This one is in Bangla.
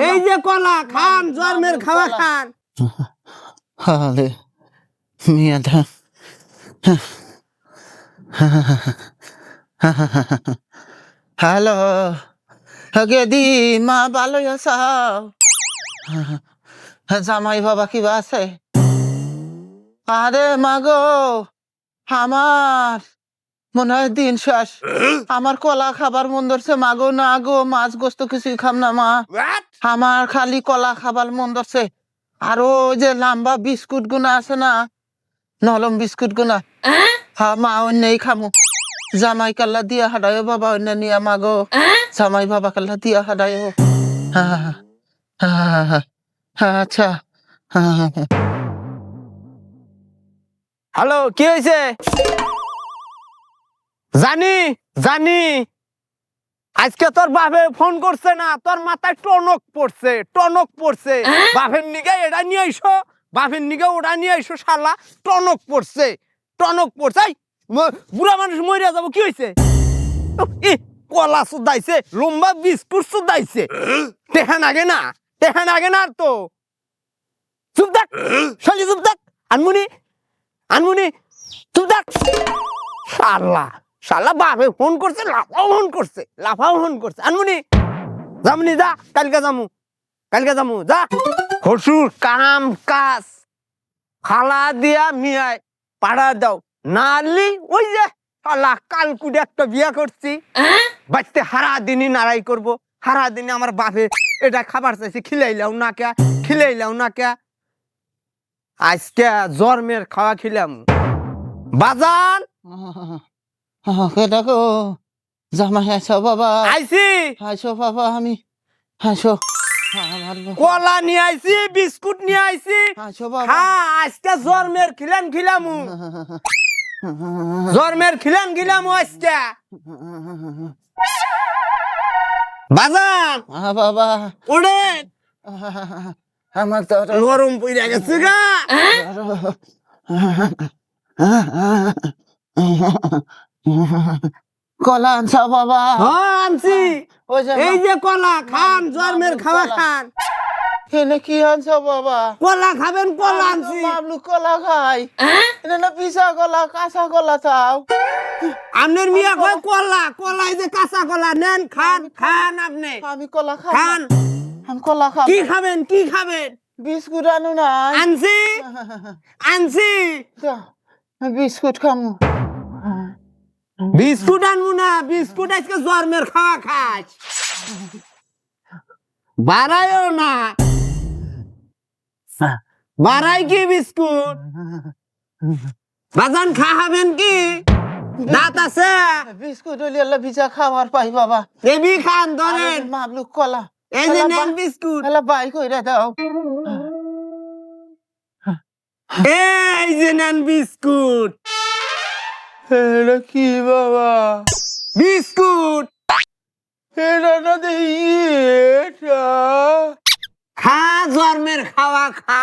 এই যে কলা খান, জন্মের খাওয়া খান। হালে মিয়াদা হ্যালো গেদি মা ভালো আসাও? জামাই বাবা কিবা আছে? আরে মাগো আমার মনে হয় দিন শেষ। আমার কলা খাবার মন ধরছে মাগো। না গো, মাছ গোস্ত কিছুই খাম না মা, আমার খালি কলা খাবার মন ধরছে। আর ওই যে লাম্বা বিস্কুট গুনা আছে না, নরম বিস্কুট গুনা, হ্যাঁ মা অন্যই খামু। জামাই কাল্লা দিয়া হাডায় বাবা অন্য নিয়া মাগো, জামাই বাবা কাল্লা দিয়া হাডায়। হ্যাঁ হ্যাঁ হ্যাঁ আচ্ছা হ্যাঁ। হ্যালো, কি হয়েছে? জানি জানি আজকে তোর বাপে ফোন করছে না, তোর মাথায় টনক পড়ছে। বাপের নিগে এটা নিয়ে আইসো, বাপের নিগে ওটা নিয়ে আইসো, শালা টনক পড়ছে। এই, বুড়া মানুষ মরিয়া যাবো, কি হয়েছে? কলা সুদাইছে, লম্বা বিস্কুট সুদাইছে। টেহান আগে না আর তো। চুপ থাক শালি, চুপ থাক। আনমুনি চুপ থাক। শালা বাপে ফোন করছে, লাফাও ফোন করছে। আনমুনি যামনি, যা, কালকে যামু যা। হসুর কাম কাজ খালা দিয়া মিয়ায় পাড়া দাও, নালি ওই যে শালা কালকুডে একটা বিয়া করছি, বাচ্চা হারা দিনই নাড়াই করব। হারা দিনে আমার বাপে এটা খাবার চাইছে, খিলাইলাও না কে। আজকে জন্মের খাওয়া খিলাম। বাজান দেখো জামাই আছো বাবা? আইছি, আইসো বাবা, আমি আইসো। কলা নিয়ে আইছি, বিস্কুট নিয়ে আইছি। আইসো বাবা। হ্যাঁ, আজকে জন্মের খিলামু আজকে। বাজান বাবা ওড়েন, আমার তো গরম পইরা গেছে গা। কলা আনছো বাবা? হ্যাঁ আনছি। এই যে কলা খান, জন্মের খাওয়া খান। এনে কি আনছো বাবা? কলা খাবেন? কলা আনছি। মামলু কলা খাই। এটা না পিসা কলা, কাঁচা কলা চাও? আপনার মিয়া কয় কলা, এই যে কাঁচা কলা নেন, খান আপনি। আমি কলা খাই। খান। আমি কলা খাই। কি খাবেন? বিস্কুট আনু না? আনছি। বিস্কুট খামু। বিস্কুট আনবো না, বিস্কুট আজকে জন্মের খাওয়া খাস। বাড়াইও না, বাড়াই কি বিস্কুট? বাজান খাবেন কি? দাঁত আছে? বিস্কুট হইলে ভিজা খাবার পাই বাবা। দেবি খান, ধরেন। মামলু কলা, এই যে নেন বিস্কুট। বাই কইরা দাও। এই যে নেন বিস্কুট। এটা কি বাবা? বিস্কুট এটা না দেখি এটা। খা, জন্মের খাওয়া খা।